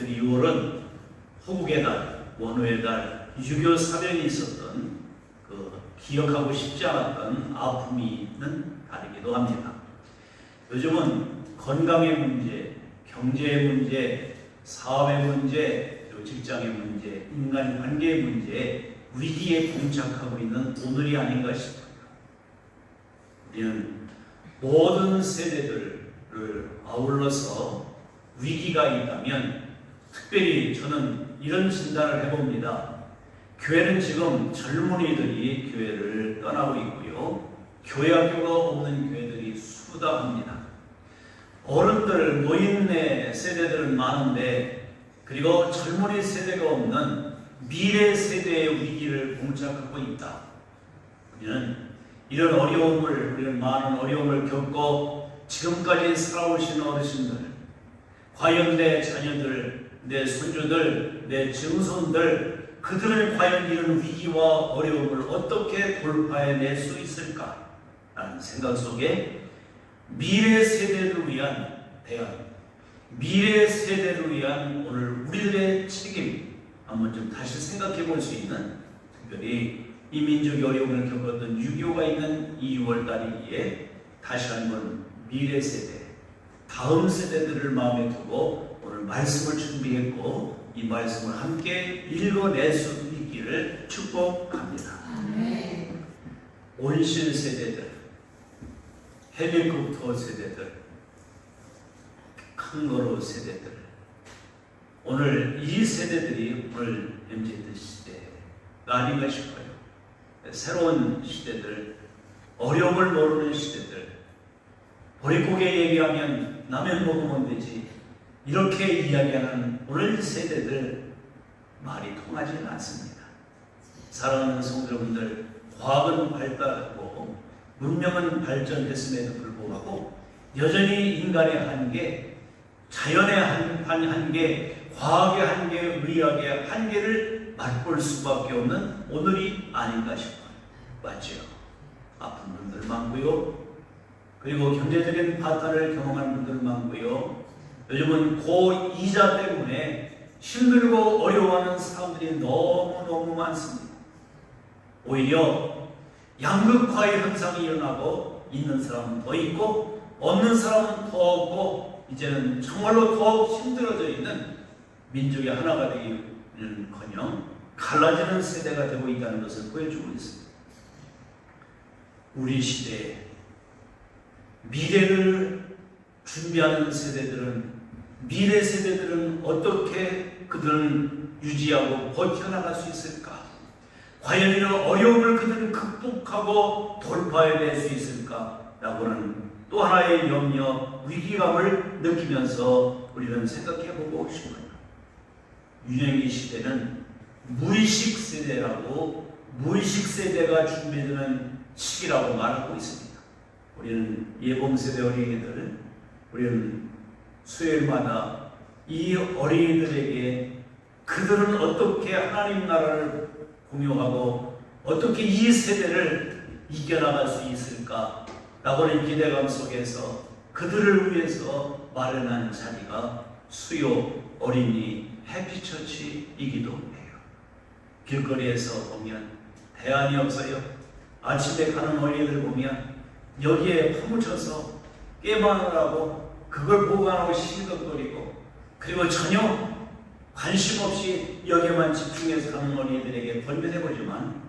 2월은 호국의 달, 원후의 달, 유교 사변이 있었던 기억하고 싶지 않았던 아픔이 있는 달이기도 합니다. 요즘은 건강의 문제, 경제의 문제, 사업의 문제, 그리고 직장의 문제, 인간관계의 문제에 위기에 봉착하고 있는 오늘이 아닌가 싶어요. 우리는 모든 세대들을 아울러서 위기가 있다면 특별히 저는 이런 진단을 해봅니다. 교회는 지금 젊은이들이 교회를 떠나고 있고요. 교회학교가 없는 교회들이 수다합니다. 어른들, 노인네 세대들은 많은데 그리고 젊은이 세대가 없는 미래 세대의 위기를 봉착하고 있다. 우리는 이런 우리는 많은 어려움을 겪고 지금까지 살아오신 어르신들, 과연 내 자녀들, 내 손주들, 내 증손들, 그들은 과연 이런 위기와 어려움을 어떻게 돌파해낼 수 있을까? 라는 생각 속에 미래 세대를 위한 대안, 미래 세대를 위한 오늘 우리들의 책임 한번 좀 다시 생각해 볼 수 있는, 특별히 이 민족이 어려움을 겪었던 6.25가 있는 이 6월달이기에 다시 한번 미래 세대, 다음 세대들을 마음에 두고 오늘 말씀을 준비했고 이 말씀을 함께 읽어낼 수 있기를 축복합니다. 아멘. 온실 세대들, 헬리콥터 세대들, 칸거루 세대들, 오늘 이 세대들이 오늘 MZ 시대가 아닌가 싶어요. 새로운 시대들, 어려움을 모르는 시대들, 보릿고개 얘기하면 라면 먹으면 되지, 이렇게 이야기하는 오늘 세대들 말이 통하지 않습니다. 사랑하는 성도분들, 과학은 발달하고 문명은 발전했음에도 불구하고 여전히 인간의 한계, 자연의 한계, 과학의 한계, 의학의 한계를 맛볼 수밖에 없는 오늘이 아닌가 싶어요. 맞죠? 아픈 분들 많고요. 그리고 경제적인 파탄을 경험한 분들 많고요. 요즘은 고이자 때문에 힘들고 어려워하는 사람들이 너무너무 많습니다. 오히려 양극화의 현상이 일어나고 있는 사람은 더 있고 없는 사람은 더 없고 이제는 정말로 더 힘들어져 있는 민족이 하나가 되기는커녕 갈라지는 세대가 되고 있다는 것을 보여주고 있습니다. 우리 시대에 미래를 준비하는 세대들은, 미래 세대들은 어떻게 그들은 유지하고 버텨나갈 수 있을까? 과연 이런 어려움을 그들은 극복하고 돌파해낼 수 있을까? 라고는 또 하나의 염려, 위기감을 느끼면서 우리는 생각해보고 싶어요. 유년기 시대는 무의식 세대라고, 무의식 세대가 준비되는 시기라고 말하고 있습니다. 우리는 예봉세대 어린이들, 우리는 수요일마다 이 어린이들에게 그들은 어떻게 하나님 나라를 공유하고 어떻게 이 세대를 이겨나갈 수 있을까? 라고는 기대감 속에서 그들을 위해서 마련한 자리가 수요 어린이 해피처치이기도 해요. 길거리에서 보면 대안이 없어요. 아침에 가는 어린이들 보면 여기에 파묻혀서 깨마느라고 그걸 보관하고 시시덕거리고, 그리고 전혀 관심 없이 여기에만 집중해서 가는 어린이들에게 권면해보지만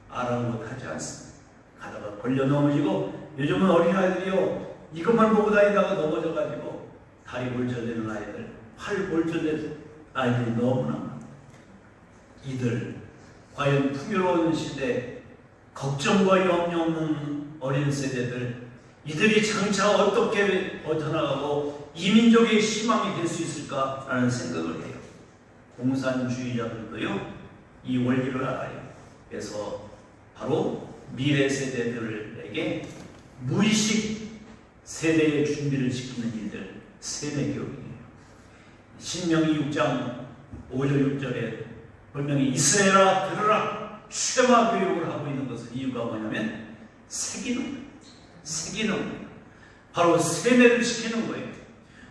아랑곳하지 않습니다. 가다가 걸려 넘어지고, 요즘은 어린아이들이요 이것만 보고 다니다가 넘어져가지고 다리 골절되는 아이들, 팔 골절되는 아이들이 너무나 많아요. 이들 과연 풍요로운 시대, 걱정과 염려 없는 어린 세대들, 이들이 장차 어떻게 버텨나가고 이 민족의 희망이 될 수 있을까라는 생각을 해요. 공산주의자들도요 이 원리를 알아요. 그래서 바로 미래 세대들에게 무의식 세대의 준비를 시키는 일들, 세대교육이에요. 신명기 6장 5절 6절에 분명히 이스라엘아 들으라, 쉐마 교육을 하고 있는 것은 이유가 뭐냐면 새기는 바로 세뇌를 시키는 거예요.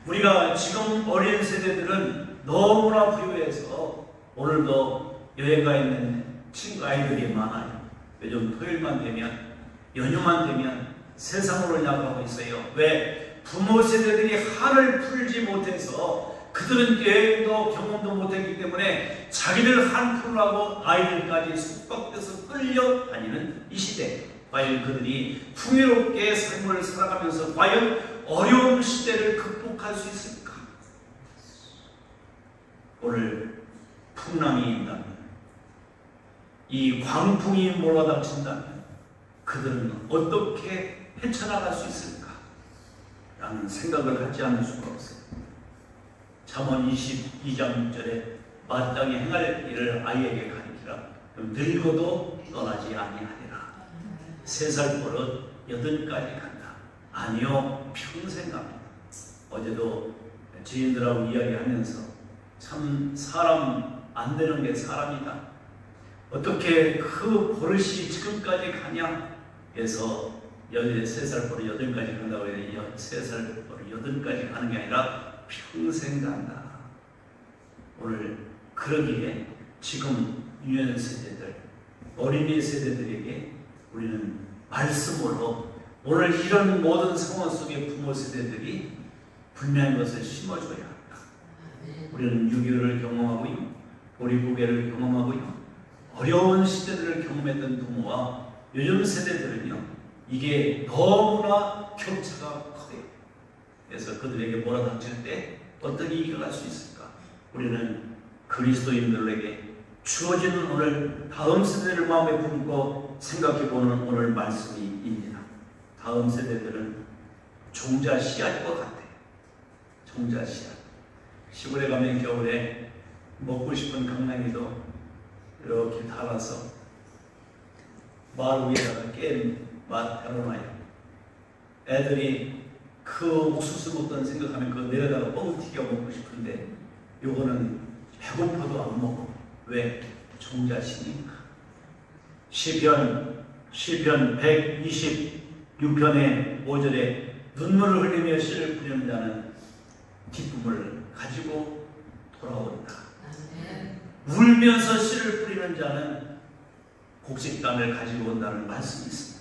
우리가 지금 어린 세대들은 너무나 부유해서 오늘도 여행가 있는 친구 아이들이 많아요. 요즘 토요일만 되면, 연휴만 되면 세상으로 나가고 있어요. 왜? 부모 세대들이 한을 풀지 못해서 그들은 여행도 경험도 못했기 때문에 자기들 한 풀라고 아이들까지 숙박돼서 끌려다니는 이 시대. 과연 그들이 풍요롭게 삶을 살아가면서 과연 어려운 시대를 극복할 수 있을까? 오늘 풍랑이 있다면, 이 광풍이 몰아닥친다면 그들은 어떻게 헤쳐나갈 수 있을까? 라는 생각을 하지 않을 수가 없어요. 잠언 22장 6절에 마땅히 행할 일을 아이에게 가르치라. 늙어도 떠나지 아니하리라. 3살 버릇 8까지 간다. 아니요, 평생 갑니다. 어제도 지인들하고 이야기하면서 참 사람 안 되는 게 사람이다. 어떻게 그 버릇이 지금까지 가냐? 그래서 3살 버릇 8까지 간다고 해서 3살 버릇 8까지 가는 게 아니라 평생 간다. 오늘 그러기에 지금 유년 세대들, 어린이 세대들에게 우리는 말씀으로 오늘 이런 모든 상황 속에 부모 세대들이 분명한 것을 심어줘야 한다. 우리는 6.25를 경험하고요, 보리고개를 경험하고요, 어려운 시대들을 경험했던 부모와 요즘 세대들은요, 이게 너무나 격차가 커요. 그래서 그들에게 몰아닥칠 때 어떻게 이겨갈 수 있을까? 우리는 그리스도인들에게 주어지는 오늘 다음 세대를 마음에 품고 생각해보는 오늘 말씀입니다. 다음 세대들은 종자 씨앗과 같아요. 종자 씨앗. 시골에 가면 겨울에 먹고 싶은 강냉이도 이렇게 달아서 마을 위에다가 깬 맛 달아놔요. 애들이 그 옥수수 먹던 생각하면 그거 내려다가 뻥 튀겨 먹고 싶은데 요거는 배고파도 안 먹어. 왜? 종자시니까. 시편 126편의 5절에 눈물을 흘리며 씨를 뿌리는 자는 기쁨을 가지고 돌아온다. 울면서 씨를 뿌리는 자는 곡식단을 가지고 온다는 말씀이 있습니다.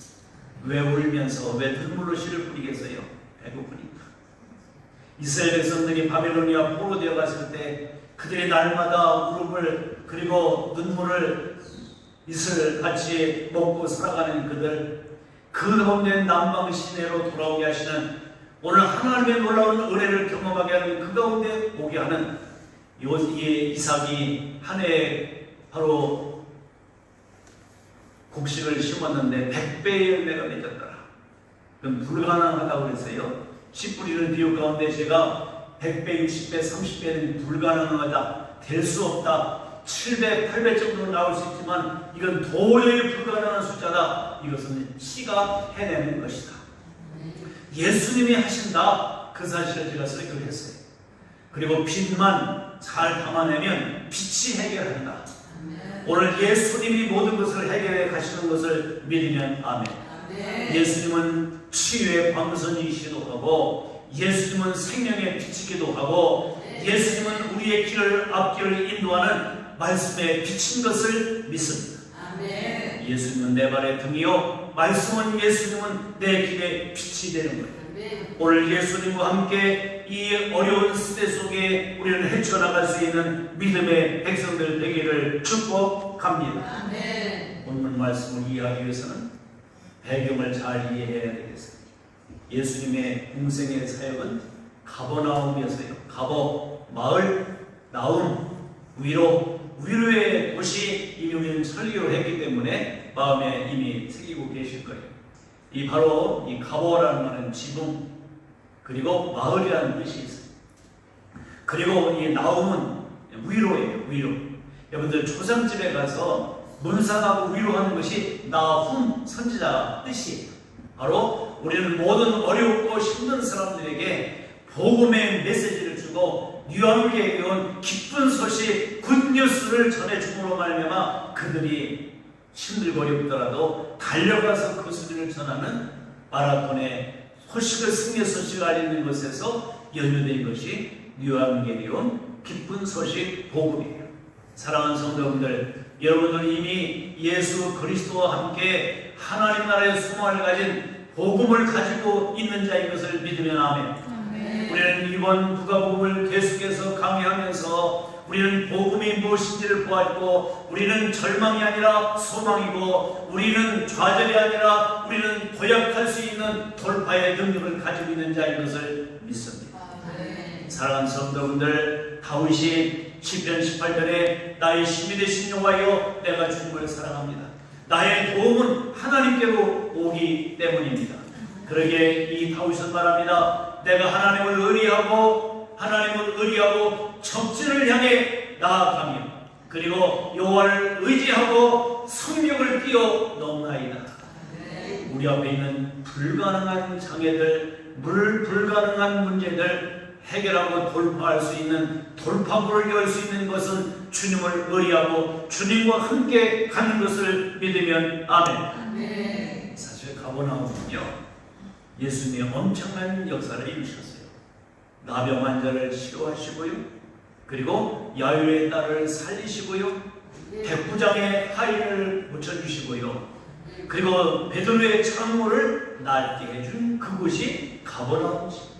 왜 울면서, 왜 눈물로 씨를 뿌리겠어요? 배고프니까. 이스라엘 백성들이 바벨로니아 포로되어 갔을 때 그들이 날마다 울음을 그리고 눈물을 이슬같이 먹고 살아가는 그들, 그 가운데 남방 시내로 돌아오게 하시는, 오늘 하나님의 놀라운 은혜를 경험하게 하는 그 가운데 오게 하는 이삭이 한 해에 바로 곡식을 심었는데 100배의 열매가 맺었더라. 그럼 불가능하다고 그랬어요. 씨 뿌리는 비유 가운데 제가 100배, 60배, 30배는 불가능하다, 될 수 없다, 7배, 8배 정도로 나올 수 있지만 이건 도저히 불가능한 숫자다. 이것은 씨가 해내는 것이다. 예수님이 하신다. 그 사실을 제가 설교를 했어요. 그리고 빛만 잘 담아내면 빛이 해결한다. 오늘 예수님이 모든 것을 해결해 가시는 것을 믿으면 아멘. 예수님은 치유의 방선이시기도 하고, 예수님은 생명의 빛이기도 하고, 예수님은 우리의 길을 앞길을 인도하는 말씀에 비친 것을 믿습니다. 예수님은 내 발의 등이요, 말씀은 예수님은 내 길의 빛이 되는 거예요. 오늘 예수님과 함께 이 어려운 시대 속에 우리는 헤쳐나갈 수 있는 믿음의 백성들 되기를 축복합니다. 오늘 말씀을 이해하기 위해서는 배경을 잘 이해해야 되겠습니다. 예수님의 공생의 사역은 가버나움이었어요. 가버, 마을, 나움, 위로의 도시 이미 우리는 설교를 했기 때문에 마음에 이미 새기고 계실 거예요. 이 바로 이 가버라는 말은 지붕, 그리고 마을이라는 뜻이 있어요. 그리고 이 나움은 위로예요. 위로. 여러분들 초상집에 가서 문상하고 위로하는 것이 나훔 선지자 뜻이에요. 바로 우리는 모든 어렵고 힘든 사람들에게 복음의 메시지를 주고 뉴함교회에 온 기쁜 소식 굿뉴스를 전해줌으로 말미암아 그들이 힘들고 어렵더라도 달려가서 그 소리를 전하는 마라톤의 소식을 승리의 소식을 알리는 것에서 연유된 것이 뉴함교회에 온 기쁜 소식 복음이에요. 사랑하는 성도분들, 여러분들 이미 예수 그리스도와 함께 하나님 나라의 소망을 가진 복음을 가지고 있는 자인 것을 믿으면 아멘. 우리는 이번 누가복음을 계속해서 강의하면서 우리는 복음이 무엇인지를 보았고, 우리는 절망이 아니라 소망이고, 우리는 좌절이 아니라 우리는 도약할 수 있는 돌파의 능력을 가지고 있는 자인 것을 믿습니다. 사랑하는 성도분들, 다윗이 시편 18편에 나의 힘이 되신 여호와여 내가 주님을 사랑합니다. 나의 도움은 하나님께로 오기 때문입니다. 그러기에 이 다윗은 말합니다. 내가 하나님을 의리하고 적진을 향해 나아가며 그리고 여호와를 의지하고 성벽을 뛰어넘나이다. 우리 앞에 있는 불가능한 장애들, 불가능한 문제들 해결하고 돌파할 수 있는 돌파구를 열 수 있는 것은 주님을 의리하고 주님과 함께 가는 것을 믿으면 아멘. 사실 가버나움은요, 예수님의 엄청난 역사를 이루셨어요. 나병 환자를 치료하시고요, 그리고 야유의 딸을 살리시고요, 백부장의 하인을 고쳐주시고요, 그리고 베드로의 창문을 낡게 해준 그곳이 가버나움이죠.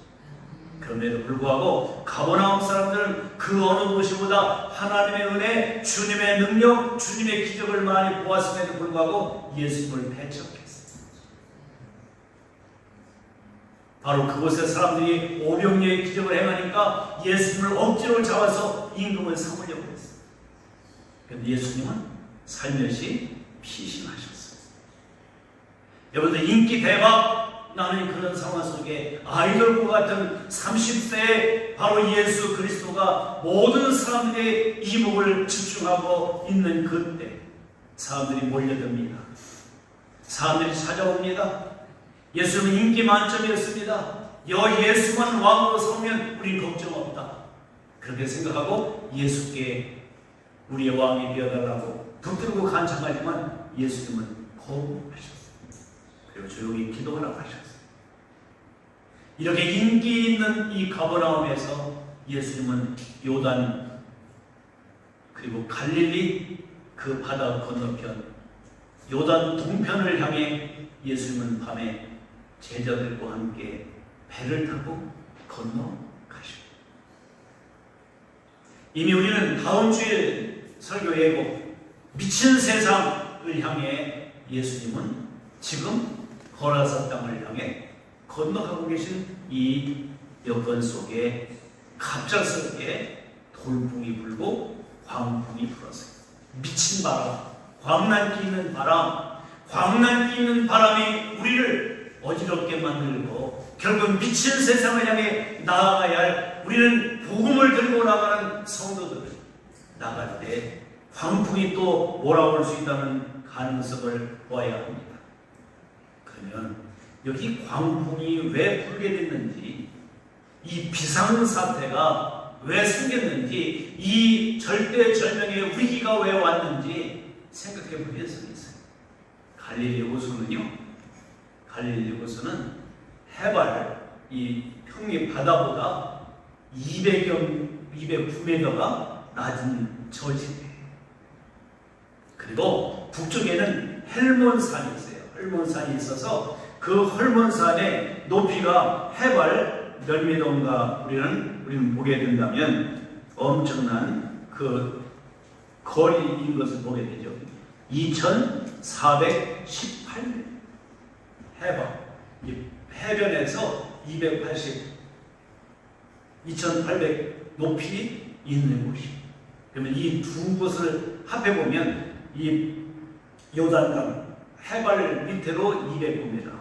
그럼에도 불구하고 가버나움 사람들은 그 어느 곳보다 하나님의 은혜, 주님의 능력, 주님의 기적을 많이 보았음에도 불구하고 예수님을 배척했어요. 바로 그곳에 사람들이 오병이어의 기적을 행하니까 예수님을 억지로 잡아서 임금을 삼으려고 했어요. 그런데 예수님은 살며시 피신하셨어요. 여러분들, 인기 대박 나는 그런 상황 속에 아이돌과 같은 30세에 바로 예수 그리스도가 모든 사람들의 이목을 집중하고 있는 그때 사람들이 몰려듭니다. 사람들이 찾아옵니다. 예수는 인기 만점이었습니다. 예수만 왕으로 서면 우린 걱정 없다. 그렇게 생각하고 예수께 우리의 왕이 되어달라고 붙들고 간청하지만 예수님은 거부하셨어요. 그리고 조용히 기도하라고 하셨어요. 이렇게 인기 있는 이 가버나움에서 예수님은 요단 그리고 갈릴리 그 바다 건너편 요단 동편을 향해 예수님은 밤에 제자들과 함께 배를 타고 건너가십니다. 이미 우리는 다음 주에 설교 예고 미친 세상을 향해 예수님은 지금 거라사 땅을 향해 건너가고 계신 이 여건 속에 갑작스럽게 돌풍이 불고 광풍이 불었어요. 미친 바람, 광난기 있는 바람, 광난기 있는 바람이 우리를 어지럽게 만들고 결국 미친 세상을 향해 나아가야 할 우리는 복음을 들고 나가는 성도들 나갈 때 광풍이 또 몰아올 수 있다는 가능성을 보아야 합니다. 그러면 여기 광풍이 왜 불게 됐는지, 이 비상사태가 왜 생겼는지, 이 절대절명의 위기가 왜 왔는지 생각해 볼 필요성이 있어요. 갈릴리 호수는요, 갈릴리 호수는 해발, 이 평리 바다보다 209m가 낮은 저지대예요. 그리고 북쪽에는 헬몬산이 있어요. 헬몬산이 있어서 그 헐몬산의 높이가 해발 몇 미터인가 우리는 보게 된다면 엄청난 그 거리인 것을 보게 되죠. 2418m 해발, 해변에서 2800 높이 있는 곳이. 그러면 이 두 곳을 합해보면 이 요단강 해발 밑으로 209m,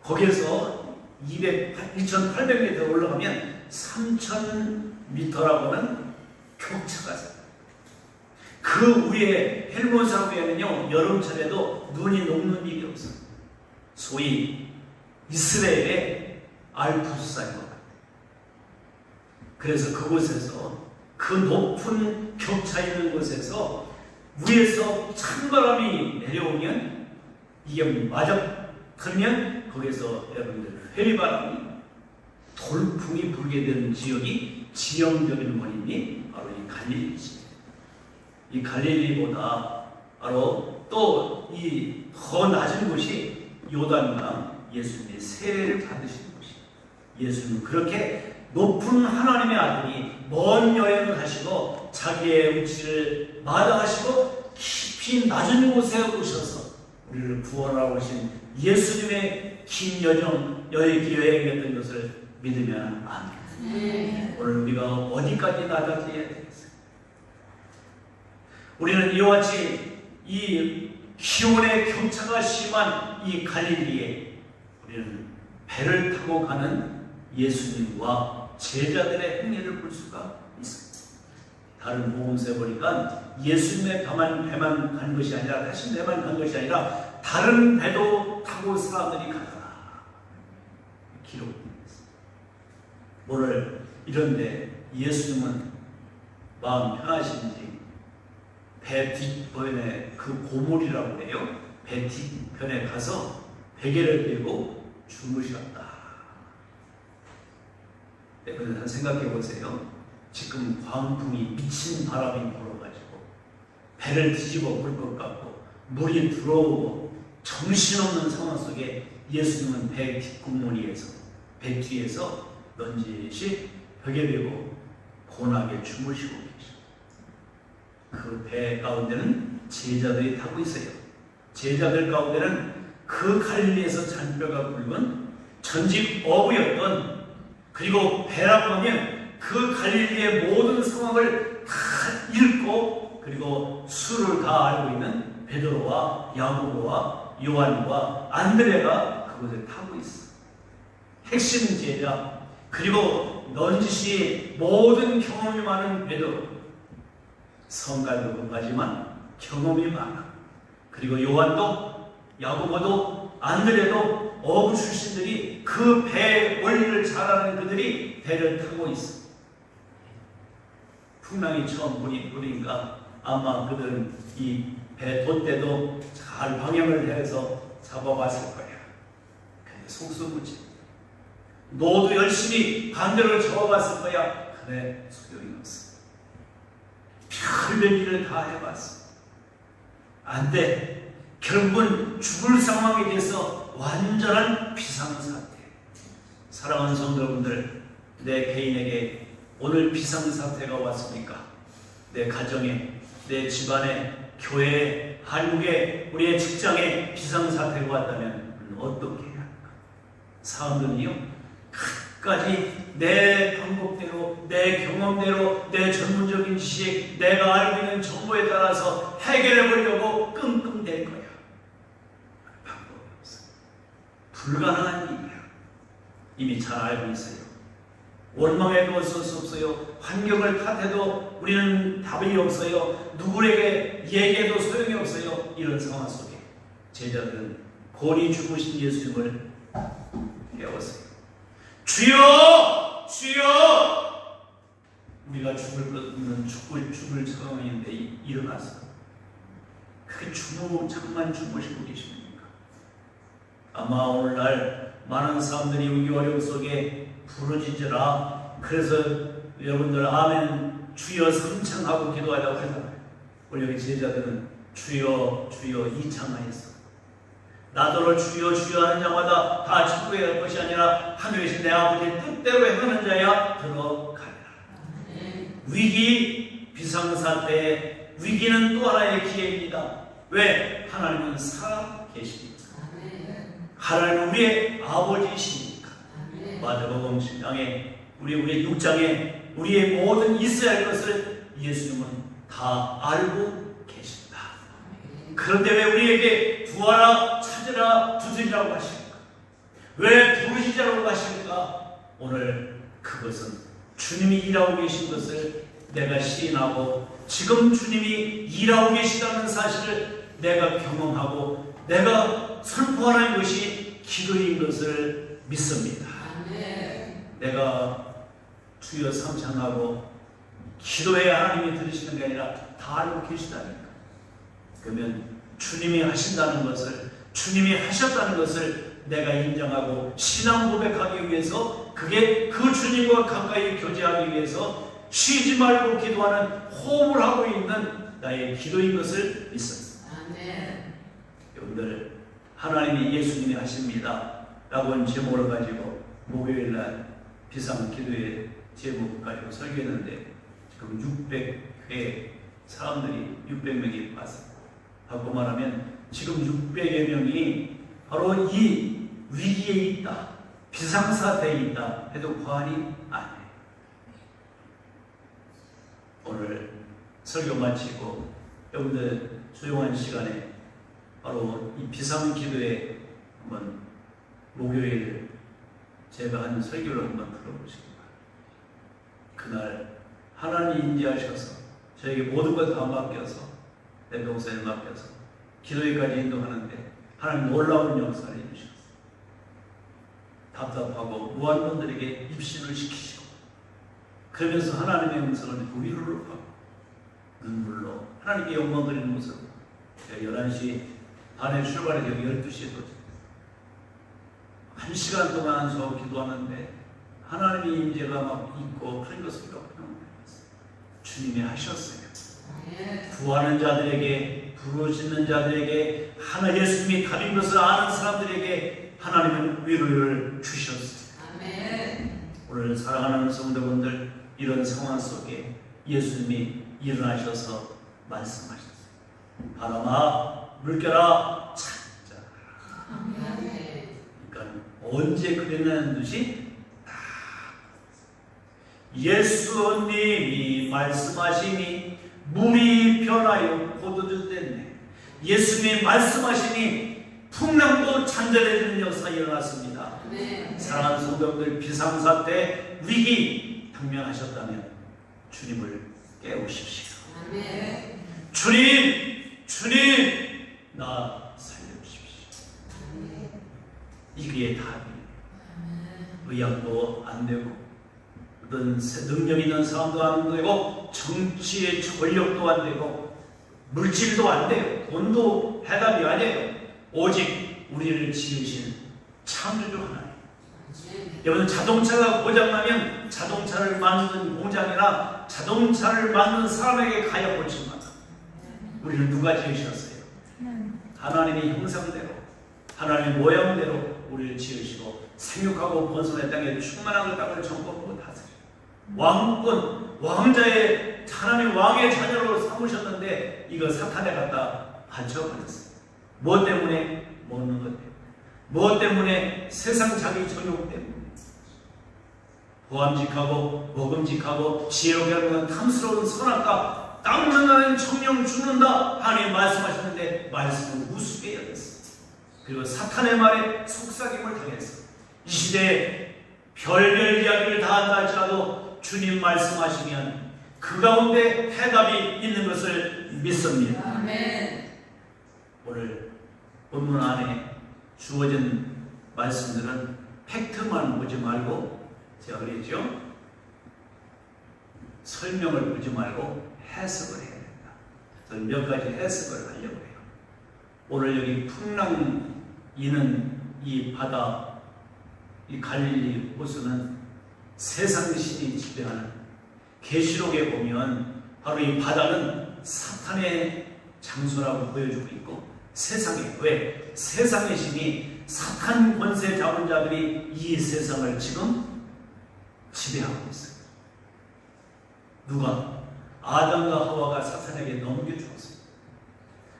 거기에서 2800m 올라가면 3000m라고는 격차가 있어요. 그 위에 헬몬산 위에는요, 여름철에도 눈이 녹는 일이 없어요. 소위 이스라엘의 알프스산인 것 같아요. 그래서 그곳에서 그 높은 격차 있는 곳에서 위에서 찬바람이 내려오면 이게 맞아들면 거기서 여러분들 회리바람이 돌풍이 불게 되는 지역이 지형적인 원인이 바로 갈릴리지. 이 갈릴리보다 바로 또 이 더 낮은 곳이 요단강, 예수님의 세례를 받으신 곳이. 예수님은 그렇게 높은 하나님의 아들이 먼 여행을 하시고 자기의 위치를 마다하시고 깊이 낮은 곳에 오셔서 우리를 구원하러 오신 예수님의 긴 여행이었던 것을 믿으면 안 됩니다. 오늘 우리가 어디까지 낮아져야 되겠어요? 우리는 이와 같이 이 기온의 격차가 심한 이 갈릴리에 우리는 배를 타고 가는 예수님과 제자들의 행례를 볼 수가 있습니다. 다른 복음서에 보니까 예수님의 배만 간 것이 아니라 다시 배만 간 것이 아니라 다른 배도 타고 사람들이 가더라 기록됩니다. 오늘 이런데 예수님은 마음 편하신지 배 뒷편에 그 고물이라고 해요. 배 뒷편에 가서 베개를 들고 주무셨다. 네, 그래서 생각해 보세요. 지금 광풍이 미친 바람이 불어가지고 배를 뒤집어 볼 것 같고 물이 들어오고 정신없는 상황 속에 예수님은 배 뒷구멍이에서 배 뒤에서 넌지시 벽에 대고 고나게 주무시고 계십니다. 그 배 가운데는 제자들이 타고 있어요. 제자들 가운데는 그 갈릴리에서 잔뼈가 굵은 전직 어부였던, 그리고 배라고 하면 그 갈릴리의 모든 상황을 다 읽고 그리고 수를 다 알고 있는 베드로와 야고보와 요한과 안드레가 그곳에 타고 있어. 핵심 제자, 그리고 넌지시 모든 경험이 많은 베드로, 성갈도 급하지만 경험이 많아. 그리고 요한도 야고보도 안드레도 어부 출신들이 그 배 원리를 잘 아는 그들이 배를 타고 있어. 풍랑이 처음 부니까 아마 그들은 이 배 돛대도 잘 방향을 해서 잡아봤을 거야. 근데 속수무책. 너도 열심히 반대로 잡아봤을 거야. 그래, 소용이 없어. 별별 일을 다 해봤어. 안 돼. 결국은 죽을 상황이 돼서 완전한 비상사태. 사랑하는 성도분들, 내 개인에게 오늘 비상사태가 왔습니까? 내 가정에, 내 집안에, 교회에, 한국에, 우리의 직장에 비상사태가 왔다면 어떻게 해야 할까? 사람들이요, 끝까지 내 방법대로, 내 경험대로, 내 전문적인 지식, 내가 알고 있는 정보에 따라서 해결해 보려고 끙끙댈 거야. 방법이 없어. 불가능한 일이야. 이미 잘 알고 있어요. 원망해도 어쩔 수 없어요. 환경을 탓해도 우리는 답이 없어요. 누구에게 얘기해도 소용이 없어요. 이런 상황 속에 제자들은 곤히 죽으신 예수님을 배웠어요. 주여! 주여! 우리가 죽을 상황인데 일어나서 그게 잠만 주무시고 계십니까? 아마 오늘날 많은 사람들이 위기 어려움 속에 부르짖으라. 그래서 여러분들 아멘 주여 3창 하고 기도하려고 하잖아요. 우리 여기 제자들은 주여 주여 2창 하였어. 나더러 주여 주여 하는 자마다 다 축구해야 할 것이 아니라 하늘에 계신 내 아버지의 뜻대로 행하는 자야 들어가리라. 위기, 비상사태, 위기는 또 하나의 기회입니다. 왜? 하나님은 살아 계십니다. 하나님은 우리의 아버지이십니까? 마태복음 10장에 우리의 6장에 우리의 모든 있어야 할 것을 예수님은 다 알고 계십니다. 그런데 왜 우리에게 구하라, 찾으라, 두드리라고 하십니까? 왜 부르짖으라고 하십니까? 오늘 그것은 주님이 일하고 계신 것을 내가 시인하고 지금 주님이 일하고 계시다는 사실을 내가 경험하고 내가 선포하는 것이 기도인 것을 믿습니다. 내가 주여 3창하고 기도해야 하나님이 들으시는 게 아니라 다 알고 계시다니까. 그러면 주님이 하신다는 것을, 주님이 하셨다는 것을 내가 인정하고 신앙 고백하기 위해서, 그게 그 주님과 가까이 교제하기 위해서 쉬지 말고 기도하는 호흡을 하고 있는 나의 기도인 것을 믿습니다. 여러분들, 하나님이 예수님이 하십니다 라고 제목을 가지고 목요일날 비상기도의 제목 가지고 설교했는데 지금 600회 사람들이 600명이 왔습니다. 바꿔 말하면 지금 600여 명이 바로 이 위기에 있다, 비상사태에 있다 해도 과언이 아니에요. 오늘 설교 마치고 여러분들 조용한 시간에 바로 이 비상기도에 한번 목요일 제가 한 설교를 한번 들어보시기 바랍니다. 그날 하나님이 인지하셔서 저에게 모든 걸 다 맡겨서 내 동생을 맡겨서 기도회까지 인도하는데 하나님 놀라운 역사를 해주셨어요. 답답하고 무한분들에게 입신을 시키시고 그러면서 하나님의 음성을 듣고 위로를 하고 눈물로 하나님께 영광 드리는 모습. 11시 반에 출발해서 여기 12시에 도착했어요. 1시간 동안 저 기도하는데 하나님의 임재가 막 있고 그런 것을 몇 번 봤어요. 주님이 하셨어요. 구하는 자들에게, 부르짖는 자들에게, 하나 예수님이 답인 것을 아는 사람들에게 하나님은 위로를 주셨어요. 오늘 사랑하는 성도분들, 이런 상황 속에 예수님이 일어나셔서 말씀하셨어요. 바람아 물결아 찾자. 그러니까 언제 그랬냐는 듯이 예수님이 말씀하시니 물이 변하여 포도주 됐네. 예수님이 말씀하시니 풍랑도 잔잔해지는 역사가 일어났습니다. 사랑하는 성도들, 비상사태 위기 당면하셨다면 주님을 깨우십시오. 주님 나 살려주십시오. 이게 답이에요. 의학도 안 되고 어떤 능력 있는 사람도 안 되고 정치의 권력도 안 되고 물질도 안 돼요. 돈도 해답이 아니에요. 오직 우리를 지으신 창조주 하나님. 여러분, 자동차가 고장나면 자동차를 만드는 공장이나 자동차를 만드는 사람에게 가야 고칩니다. 우리를 누가 지으셨어요? 하나님의 형상대로, 하나님의 모양대로 우리를 지으시고 생육하고 번성의 땅에 충만한 땅을 정복하고 다스려 왕권, 왕자의 하나님 왕의 자녀로 삼으셨는데 이거 사탄에 갖다 바쳐버렸어요. 뭐 때문에? 먹는 것 때문에. 뭐 때문에? 세상 자기 정욕 때문에. 보암직하고 먹음직하고 지혜롭게 하는 탐스러운 선악과 땀나는 청령 죽는다 하나님 말씀하셨는데 말씀은 우습게 여겼어. 그리고 사탄의 말에 속삭임을 당했어. 이 시대에 별별 이야기를 다 한다 할지라도 주님 말씀하시면 그 가운데 해답이 있는 것을 믿습니다. 아멘. 오늘 본문 안에 주어진 말씀들은 팩트만 보지 말고 제가 그랬죠? 설명을 보지 말고 해석을 해야 된다. 저는 몇 가지 해석을 하려고 해요. 오늘 여기 풍랑 이는 이 바다, 이 갈릴리 호수는 세상 신이 지배하는, 계시록에 보면 바로 이 바다는 사탄의 장소라고 보여주고 있고, 세상에, 왜? 세상의 신이 사탄 권세 잡은 자들이 이 세상을 지금 지배하고 있어요. 누가? 아담과 하와가 사탄에게 넘겨주었어요.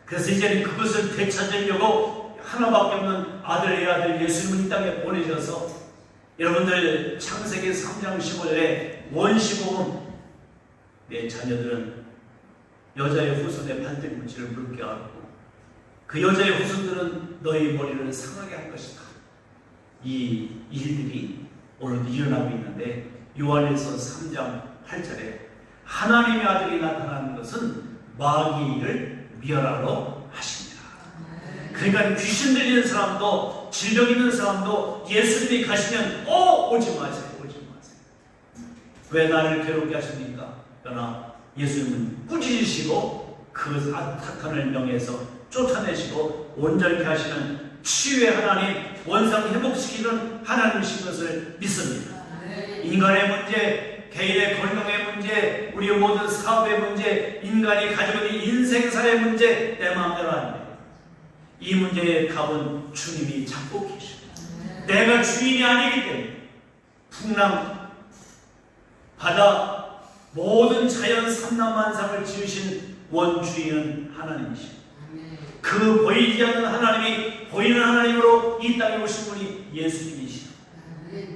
그래서 이제는 그것을 되찾으려고 하나밖에 없는 아들, 애아들 예수님을 이 땅에 보내셔서 여러분들 창세기 3장 15절에 원시복음, 내 자녀들은 여자의 후손의 발등꿈치를 붉게 하고 그 여자의 후손들은 너희 머리를 상하게 할 것이다. 이 일들이 오늘 일어나고 있는데 요한일서 3장 8절에 하나님의 아들이 나타나는 것은 마귀의 일을 멸하러 하십니다. 그러니까 귀신 들리는 사람도 질병 있는 사람도 예수님이 가시면 오지 마세요. 오지 마세요. 왜 나를 괴롭게 하십니까? 그러나 예수님은 꾸짖으시고 그 사탄을 명해서 쫓아내시고 온전케 하시는 치유의 하나님, 원상 회복시키는 하나님이신 것을 믿습니다. 인간의 문제 개인의 건강의 문제, 우리의 모든 사업의 문제, 인간이 가지고 있는 인생사의 문제 내 마음대로 안 돼. 이 문제의 답은 주님이 잡고 계십니다. 내가 주인이 아니기 때문에 풍랑, 바다, 모든 자연 삼라만상을 지으신 원주인은 하나님이십니다. 그 보이지 않는 하나님이 보이는 하나님으로 이 땅에 오신 분이 예수님이십니다.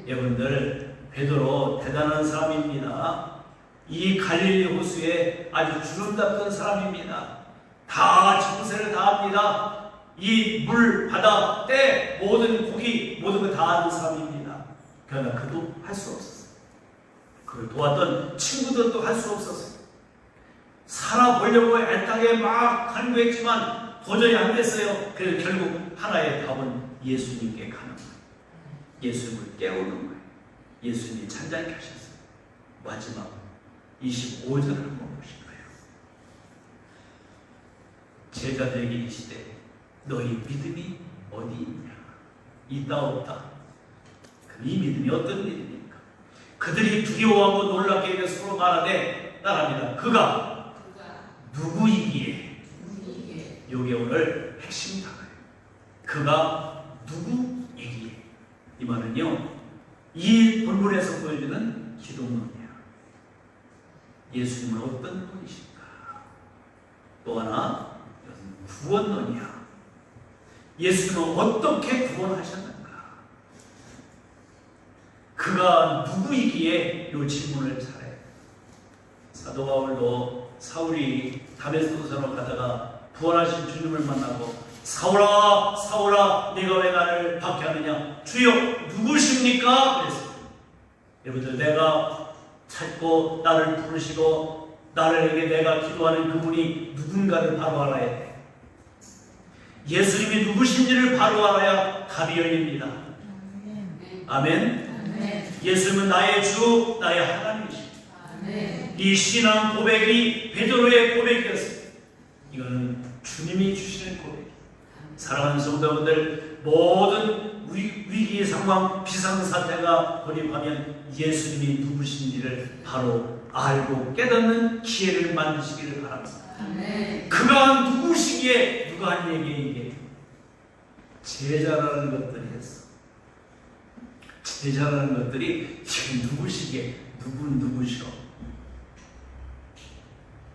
여러분들, 베드로 대단한 사람입니다. 이 갈릴리 호수에 아주 주름답던 사람입니다. 다 정세를 다합니다. 이 물, 바다, 때, 모든 고기, 모든 걸 다 아는 사람입니다. 그러나 그도 할 수 없었어요. 그를 도왔던 친구들도 할 수 없었어요. 살아보려고 애타게 막 간구했지만 도저히 안 됐어요. 그래서 결국 하나의 답은 예수님께 가는 거예요. 예수님을 깨우는 거예요. 예수님이 잠잠케 하셨어요. 마지막 25절을 한번 보실 거예요. 제자들에게 이르시되 너희 믿음이 어디 있냐? 있다 없다. 이 믿음이 어떤 믿음입니까? 그들이 두려워하고 놀랍게 여겨 서로 말하되 따라합니다. 그가 누구이기에? 이게 오늘 핵심 단어예요. 그가 누구이기에? 이 말은요, 이 본문에서 보여주는 기독론이야. 예수님은 어떤 분이신가? 또 하나, 구원론이야. 예수님은 어떻게 구원하셨는가? 그가 누구이기에 이 질문을 잘해요. 사도 바울도 사울이 다메스코스로 가다가 부활하신 주님을 만나고 사울아 사울아 네가 왜 나를 박해하느냐? 주여 누구십니까? 그랬어요. 여러분들, 내가 찾고 나를 부르시고 나에게 내가 기도하는 그분이 누군가를 바로 알아야 돼. 예수님이 누구신지를 바로 알아야 답이 열립니다. 아멘. 예수님은 나의 주, 나의 하나님이십니다. 이 신앙 고백이 베드로의 고백이었습니다. 이거는 주님이 주시는 고백이에요. 사랑하는 성도분들, 모든 위기 상황, 비상사태가 돌입하면 예수님이 누구신지를 바로 알고 깨닫는 기회를 만드시기를 바랍니다. 그가 누구시기에 누가 한 얘기에 제자라는 것들이 했어. 제자라는 것들이 지금 누구시기에 누구시오?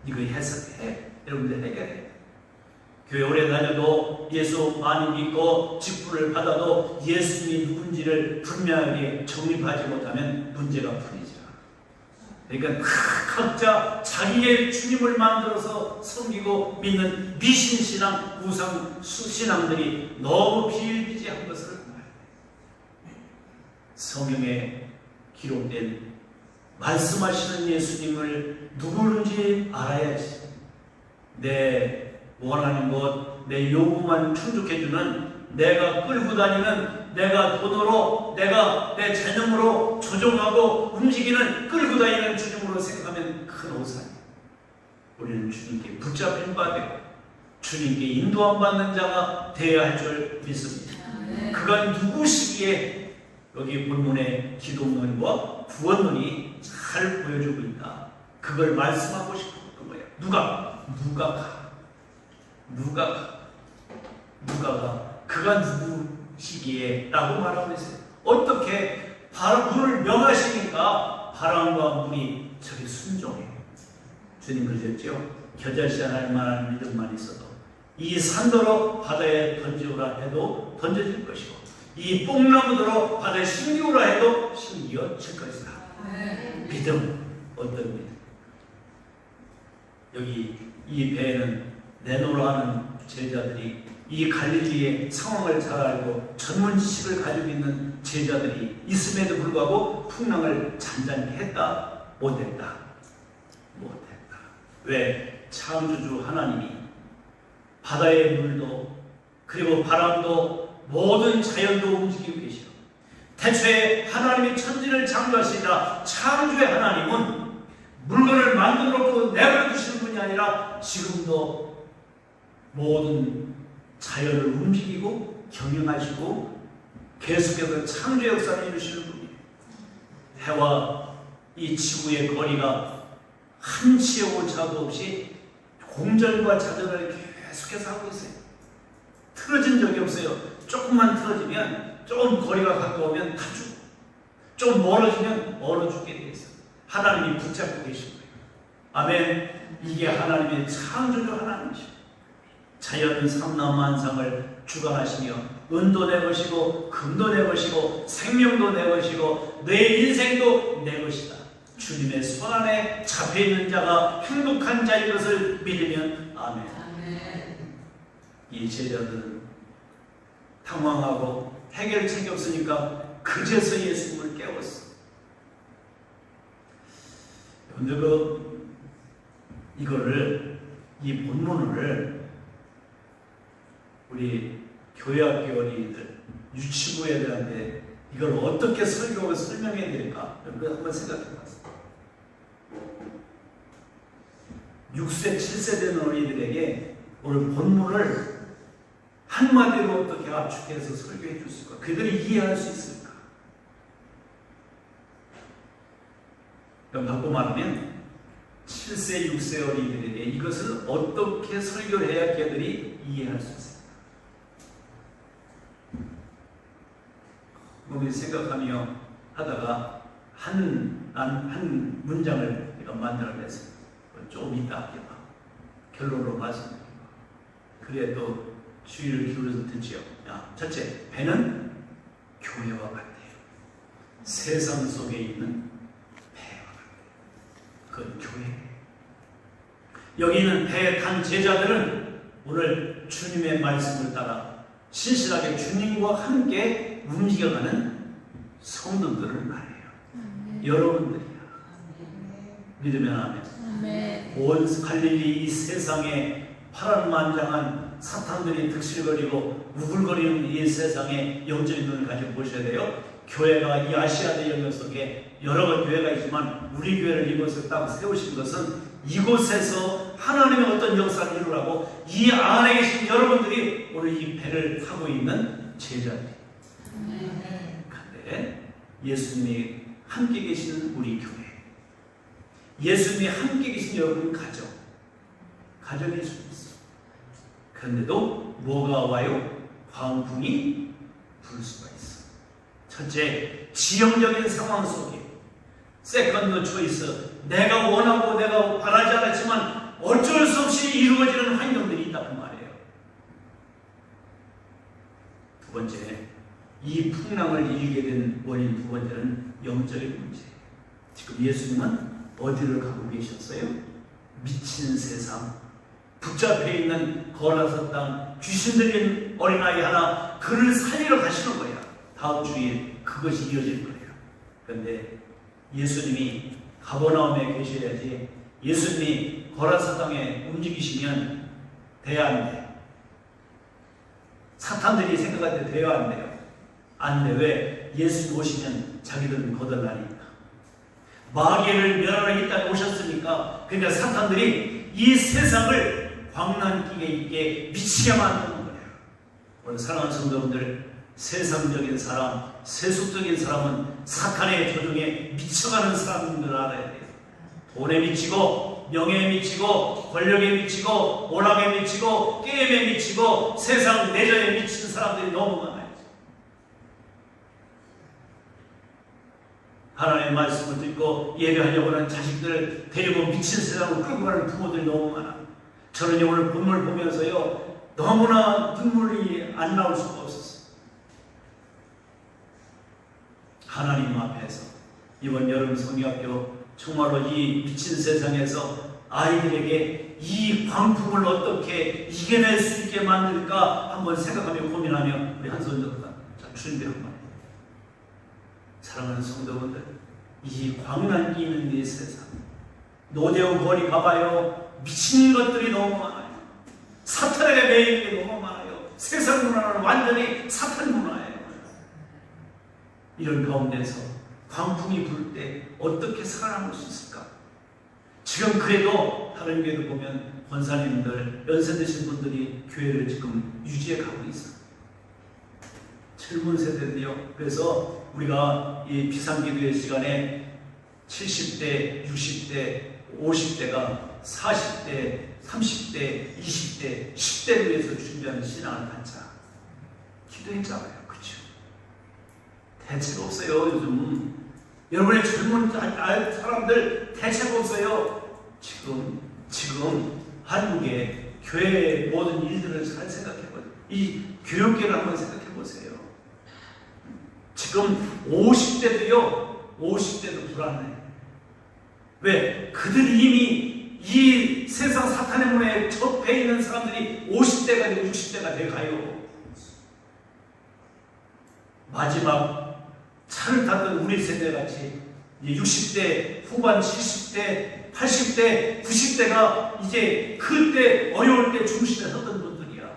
이거 해석해. 여러분들 해결해. 교회 오래 다녀도 예수 많이 믿고 직분을 받아도 예수님이 누군지를 분명하게 정립하지 못하면 문제가 풀리지 않아. 그러니까 각자 자기의 주님을 만들어서 섬기고 믿는 미신신앙, 우상신앙들이 너무 비일비재한 것을 말해요. 성경에 기록된 말씀하시는 예수님을 누구인지 알아야지. 내 원하는 것, 내 요구만 충족해주는, 내가 끌고 다니는, 내가 돈으로, 내가 내 재능으로 조종하고 움직이는, 끌고 다니는 주님으로 생각하면 큰 오산이에요. 우리는 주님께 붙잡힌 바 되고 주님께 인도함 받는 자가 되어야 할 줄 믿습니다. 그가 누구시기에 여기 본문의 기독론과 구원론이 잘 보여주고 있다. 그걸 말씀하고 싶었던 거예요. 누가가 그가 누구시기에 라고 말하고 있어요. 어떻게 물을 명하시니까 바람과 물이 저기 순종해요. 주님 그러셨죠? 겨자씨 할 만한 믿음만 있어도 이 산더러 바다에 던지오라 해도 던져질 것이고 이 뽕나무더러 바다에 심기오라 해도 심기어질 것이다. 믿음, 어떤 믿음? 여기 이 배에는 내노라 하는 제자들이, 이 갈릴리의 상황을 잘 알고 전문 지식을 가지고 있는 제자들이 있음에도 불구하고 풍랑을 잔잔히 했다? 못했다. 왜? 창조주 하나님이 바다의 물도 그리고 바람도 모든 자연도 움직이고 계시고, 태초에 하나님이 천지를 창조하시니라 창조의 하나님은 물건을 만들어 놓고 내버려 두시는 분이 아니라 지금도 모든 자연을 움직이고 경영하시고 계속해서 창조 역사를 이루시는 분이에요. 해와 이 지구의 거리가 한치의 오차도 없이 공전과 자전을 계속해서 하고 있어요. 틀어진 적이 없어요. 조금만 틀어지면, 조금 거리가 가까우면 다 죽고, 좀 멀어지면 얼어 죽게 돼 있어요. 하나님이 붙잡고 계신 거예요. 아멘. 이게 하나님의 창조주 하나님이시죠. 자연은 삼라만상을 주관하시며 은도 내 것이고 금도 내 것이고 생명도 내 것이고 내 인생도 내 것이다. 주님의 손안에 잡혀있는 자가 행복한 자인 것을 믿으면 아멘. 아멘. 이 제자들은 당황하고 해결책이 없으니까 그제서 예수님을 깨웠어. 여러분들 이 본문을 우리 교회학교 어린이들, 유치부 애들한테 이걸 어떻게 설교하고 설명해야 될까? 여러분 한번 생각해 봤어요. 6세, 7세 되는 어린이들에게 오늘 본문을 한마디로 어떻게 압축해서 설교해 줄 수 있을까? 그들이 이해할 수 있을까? 그럼 바꿔 말하면 7세, 6세 어린이들에게 이것을 어떻게 설교를 해야 걔들이 이해할 수 있을까? 우리 생각하며 하다가 한 문장을 내가 만들어냈습니다. 좀 이따 할게요. 결론으로 말씀드릴게요. 그래 또 주의를 기울여서 듣지요. 첫째, 배는 교회와 같아요. 세상 속에 있는 배와 같아요. 그건 교회. 여기 있는 배에 탄 제자들은 오늘 주님의 말씀을 따라 신실하게 주님과 함께 움직여가는 성도들을 말해요. 여러분들이야. 믿으면 아멘. 온 갈릴리 이 세상에 파란만장한 사탄들이 득실거리고 우글거리는 이 세상에 영적인 눈을 가지고 보셔야 돼요. 교회가 이 아시아 대연맹 속에 여러 가지 교회가 있지만 우리 교회를 이곳에 딱 세우신 것은 이곳에서 하나님의 어떤 역사를 이루라고 이 안에 계신 여러분들이 오늘 이 배를 타고 있는 제자들이에요. 그런데 예수님이 함께 계시는 우리 교회, 예수님이 함께 계신 여러분 가정일 수 있어요. 그런데도 뭐가 와요? 광풍이 불 수가 있어. 첫째, 지형적인 상황 속에 세컨드 초이스, 내가 원하고 내가 바라지 않았지만 어쩔 수 없이 이루어지는 환경들이 있다는 말이에요. 두 번째, 이 풍랑을 이기게 된 원인 두 번째는 영적인 문제예요. 지금 예수님은 어디를 가고 계셨어요? 미친 세상, 붙잡혀 있는 거라서 땅, 귀신 들린 어린아이 하나, 그를 살리러 가시는 거야. 다음 주에 그것이 이어질 거예요. 그런데 예수님이 가버나움에 계셔야지, 예수님이 거라사 땅에 움직이시면 돼야 안 돼. 사탄들이 생각할 때 돼야 안 돼요. 안 돼. 왜? 예수님 오시면 자기들은 거덜나니까. 마귀를 멸하러 이 땅에 오셨으니까. 그러니까 사탄들이 이 세상을 광란기에 있게 미치게 만드는 거예요. 오늘 사랑하는 성도분들, 세상적인 사람, 세속적인 사람은 사탄의 조종에 미쳐가는 사람인 줄 알아야 돼요. 돈에 미치고, 명예에 미치고, 권력에 미치고, 오락에 미치고, 게임에 미치고, 세상 내전에 미치는 사람들이 너무 많아요. 하나님의 말씀을 듣고 예배하려고 하는 자식들을 데리고 미친 세상으로 끌고 가는 부모들이 너무 많아. 저는 오늘 본문을 보면서요, 너무나 눈물이 안 나올 수가 없었어요. 하나님 앞에서 이번 여름 성경학교 정말로 이 미친 세상에서 아이들에게 이 광풍을 어떻게 이겨낼 수 있게 만들까 한번 생각하며 고민하며 우리 한손 들어가 주님께 한번. 사랑하는 성도분들, 이 광란기 있는 이 세상, 노대우 거리 가봐요. 미친 것들이 너무 많아요. 사탄에게 매이는 게 너무 많아요. 세상 문화는 완전히 사탄 문화예요. 이런 가운데서 광풍이 불 때 어떻게 살아남을 수 있을까? 지금 그래도 다른 교회도 보면 권사님들, 연세 드신 분들이 교회를 지금 유지해 가고 있어요. 젊은 세대들이요. 그래서 우리가 이 비상기도의 시간에 70대, 60대, 50대가 40대, 30대, 20대, 10대를 위해서 준비하는 신앙을 갖자. 기도했잖아요. 그렇죠? 대책 없어요. 요즘 여러분의 젊은 사람들 대책 없어요. 지금 한국의 교회의 모든 일들을 잘 생각해보세요. 이 교육계를 한번 생각해보세요. 지금 50대도 불안해. 왜? 그들이 이미 이 세상 사탄의 문에 접해 있는 사람들이 50대가 되고 60대가 돼가요. 마지막 차를 탔던 우리 세대같이 이제 60대 후반, 70대, 80대, 90대가 이제 그때 어려울 때 중심에 섰던 분들이야.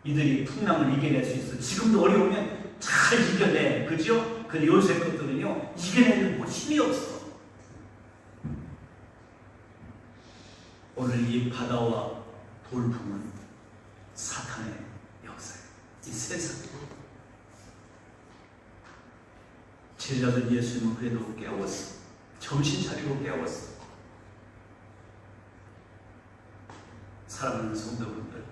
이들이 풍랑을 이겨낼 수 있어. 지금도 어려우면 잘 이겨내. 그죠? 근데 요새 것들은요, 이겨내는 뭐 힘이 없어. 오늘 이 바다와 돌풍은 사탄의 역사예요. 이 세상. 제자들 예수님은 그래도 깨웠어. 정신 차리고 깨웠어. 사랑하는 성도분들,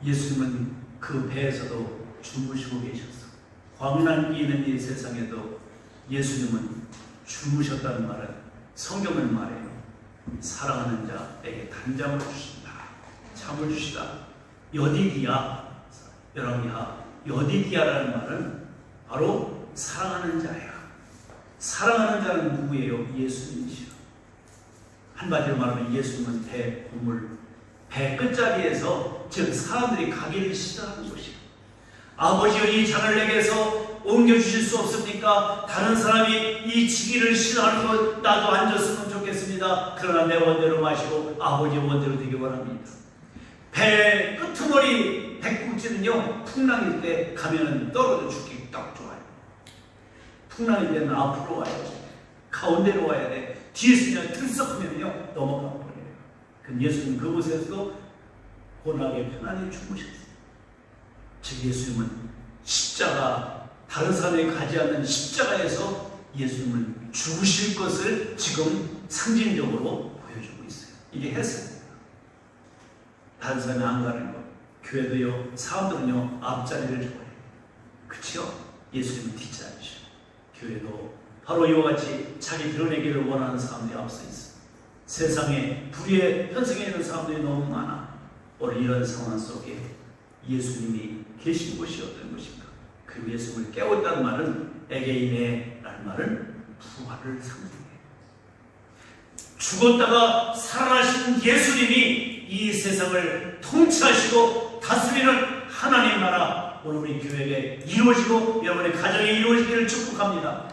예수님은 그 배에서도 주무시고 계셨어. 광란기 있는 이 세상에도 예수님은 주무셨다는 말은 성경을 말해요. 사랑하는 자에게 단잠을 주신다. 잠을 주시다. 여디디아, 여러분이야. 여디디아라는 말은 바로 사랑하는 자야. 사랑하는 자는 누구예요? 예수님이시요. 한마디로 말하면 예수님은 배 고물, 배 끝자리에서 즉 사람들이 가기를 싫어하는 곳이에요. 아버지여, 이 잔을 내게서 옮겨주실 수 없습니까? 다른 사람이 이 지기를 싫어하는 것 나도 앉았으면 좋겠습니다. 그러나 내 원대로 마시고 아버지의 원대로 되기 원합니다. 배 끄트머리 백국지는요, 풍랑일 때 가면은 떨어져 죽기 딱 좋아요. 풍랑일 때는 앞으로 와야지. 가운데로 와야 돼. 뒤에 있으면 들썩하면요 넘어가 버려요. 그 예수님 그곳에서도 고나게 편안히 주무셨어요. 즉 예수님은 십자가, 다른 사람이 가지 않는 십자가에서 예수님은 죽으실 것을 지금 상징적으로 보여주고 있어요. 이게 해석입니다. 다른 사람이 안 가는 것. 교회도요, 사람들은요 앞자리를 좋아해요. 그치요? 예수님은 뒷자리죠. 교회도 바로 이와 같이 자기 드러내기를 원하는 사람들이 앞서 있어. 세상에 불의의 현생에 있는 사람들이 너무 많아. 오늘 이런 상황 속에 예수님이 계신 곳이 어떤 곳인가? 그리고 예수님을 깨웠다는 말은 에게이네라는 말은 부활을 상징해요. 죽었다가 살아나신 예수님이 이 세상을 통치하시고 다스리는 하나님 나라, 오늘 우리 교회에 이루어지고 여러분의 가정에 이루어지기를 축복합니다.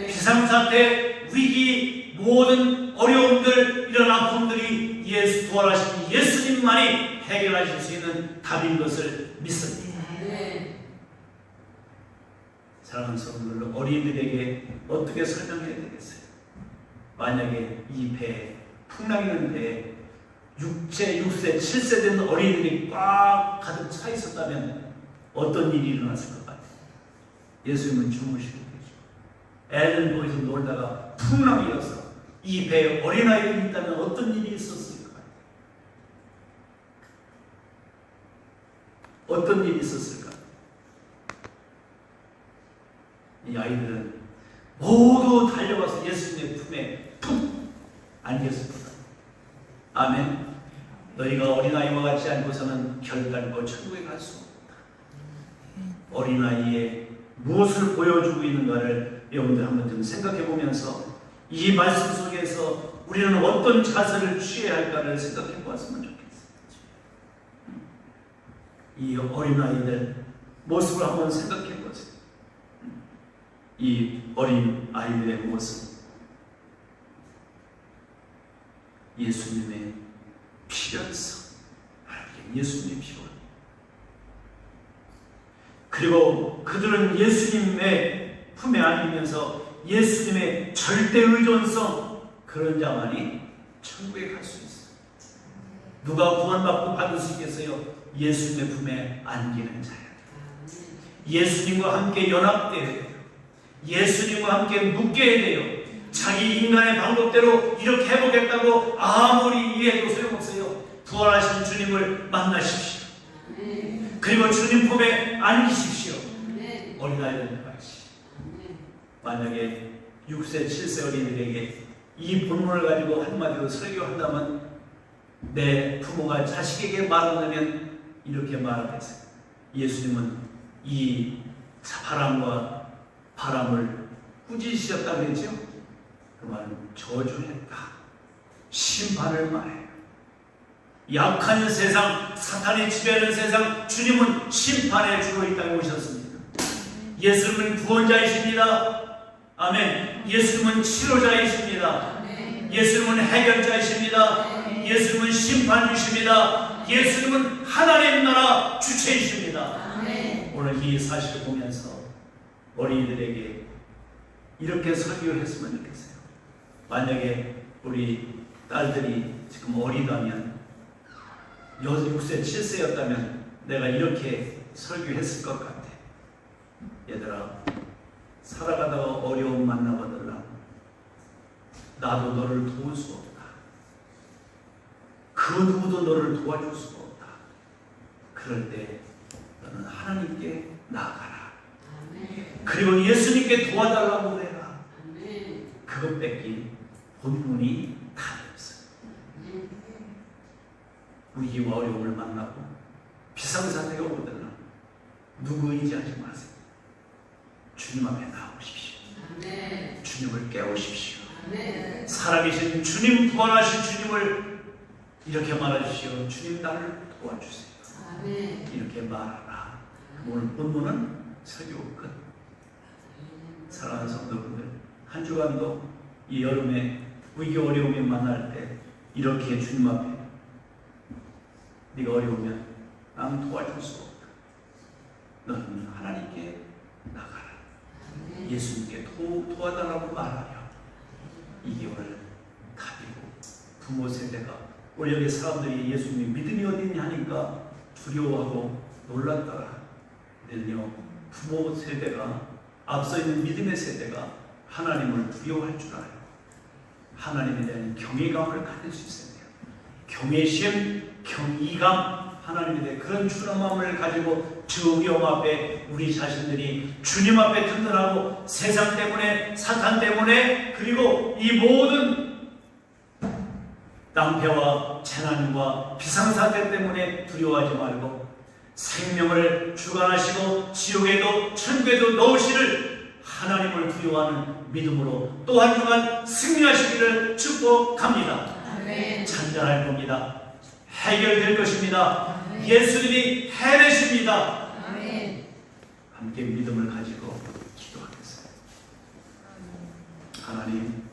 비상사태, 위기, 모든 어려움들, 이런 아픔들이 부활하신 예수님만이 해결하실 수 있는 답인 것을 믿습니다. 사랑하는 성도들, 어린이들에게 어떻게 설명해야 되겠어요? 만약에 이 배에, 풍랑 있는 배에 6세, 7세 된 어린이들이 꽉 가득 차 있었다면 어떤 일이 일어났을 것 같아요? 예수님은 주무시고 계시고 애는 거기서 놀다가 풍랑이 일어서 이 배에 어린아이들이 있다면 어떤 일이 있었을 것 같아요? 어떤 일이 있었을까? 이 아이들은 모두 달려와서 예수님의 품에 푹 안겼습니다. 아멘. 너희가 어린아이와 같지 않고서는 결단코 천국에 갈 수 없다. 어린아이의 무엇을 보여주고 있는가를 여러분들 한번 좀 생각해 보면서 이 말씀 속에서 우리는 어떤 자세를 취해야 할까를 생각해 보았으면 좋겠어요. 이 어린아이들 모습을 한번 생각해 보세요. 이 어린 아이들의 모습, 예수님의 필요성, 예수님의 필요. 그리고 그들은 예수님의 품에 안기면서 예수님의 절대 의존성, 그런 자만이 천국에 갈 수 있어요. 누가 구원받고 받을 수 있겠어요? 예수님의 품에 안기는 자야. 예수님과 함께 연합돼야 돼요. 예수님과 함께 묶여야 돼요. 즉 자기 인간의 방법대로 이렇게 해보겠다고 아무리 이해해도 소용없어요. 부활하신 주님을 만나십시오. 그리고 주님 품에 안기십시오. 어린아이들 같이. 만약에 6세, 7세 어린이들에게 이 본문을 가지고 한마디로 설교한다면 내 부모가 자식에게 말한다면 이렇게 말하겠어요. 예수님은 이 바람과 바람을 꾸짖으셨다고 했죠. 그 말은 저주했다. 심판을 말해요. 약한 세상, 사탄이 지배하는 세상, 주님은 심판의 주로 이 땅에 오셨습니다. 예수님은 구원자이십니다. 아멘. 예수님은 치료자이십니다. 예수님은 해결자이십니다. 예수님은 심판주십니다. 예수님은 하나님 나라 주체이십니다. 오늘 이 사실을 보면서 어린이들에게 이렇게 설교했으면 좋겠어요. 만약에 우리 딸들이 지금 어리다면 6세, 7세였다면 내가 이렇게 설교했을 것 같아. 얘들아, 살아가다가 어려움 만나보더라. 나도 너를 도울 수 없다. 그 누구도 너를 도와줄 수가 없다. 그럴 때 너는 하나님께 나아가라. 그리고 예수님께 도와달라고 해라. 그것 뺏기 본문이 답이 없어요. 위기와 어려움을 만나고 비상사태가 오더라. 누구 의지하지 마세요. 주님 앞에 나오십시오. 주님을 깨우십시오. 살아계신 주님, 부활하신 주님을 이렇게 말해주시오. 주님, 나를 도와주세요. 이렇게 말하라. 오늘 본문은 설교 끝. 사랑하는 성도분들, 한 주간도 이 여름에 위기 어려움이 만날 때 이렇게 주님 앞에 네가 어려우면 나는 도와줄 수 없다. 너는 하나님께 나가라. 예수님께 도와달라고 말하며 이게 오늘 답이고, 부모 세대가 우리 여기 사람들이 예수님이 믿음이 어디 있냐 하니까 두려워하고 놀랐다가 늘요 부모 세대가 앞서 있는 믿음의 세대가 하나님을 두려워할 줄 알아요. 하나님에 대한 경외감을 가질 수 있어야 돼요. 경외심, 경이감, 하나님에 대해 그런 준엄함을 가지고 주님 앞에 우리 자신들이 주님 앞에 든든하고 세상 때문에, 사탄 때문에, 그리고 이 모든 낭패와 재난과 비상사태 때문에 두려워하지 말고 생명을 주관하시고 지옥에도 천국에도 넣으시를 하나님을 두려워하는 믿음으로 또 한 주간 승리하시기를 축복합니다. 찬양할 겁니다. 해결될 것입니다. 예수님이 해내십니다. 함께 믿음을 가지고 기도하겠습니다. 하나님,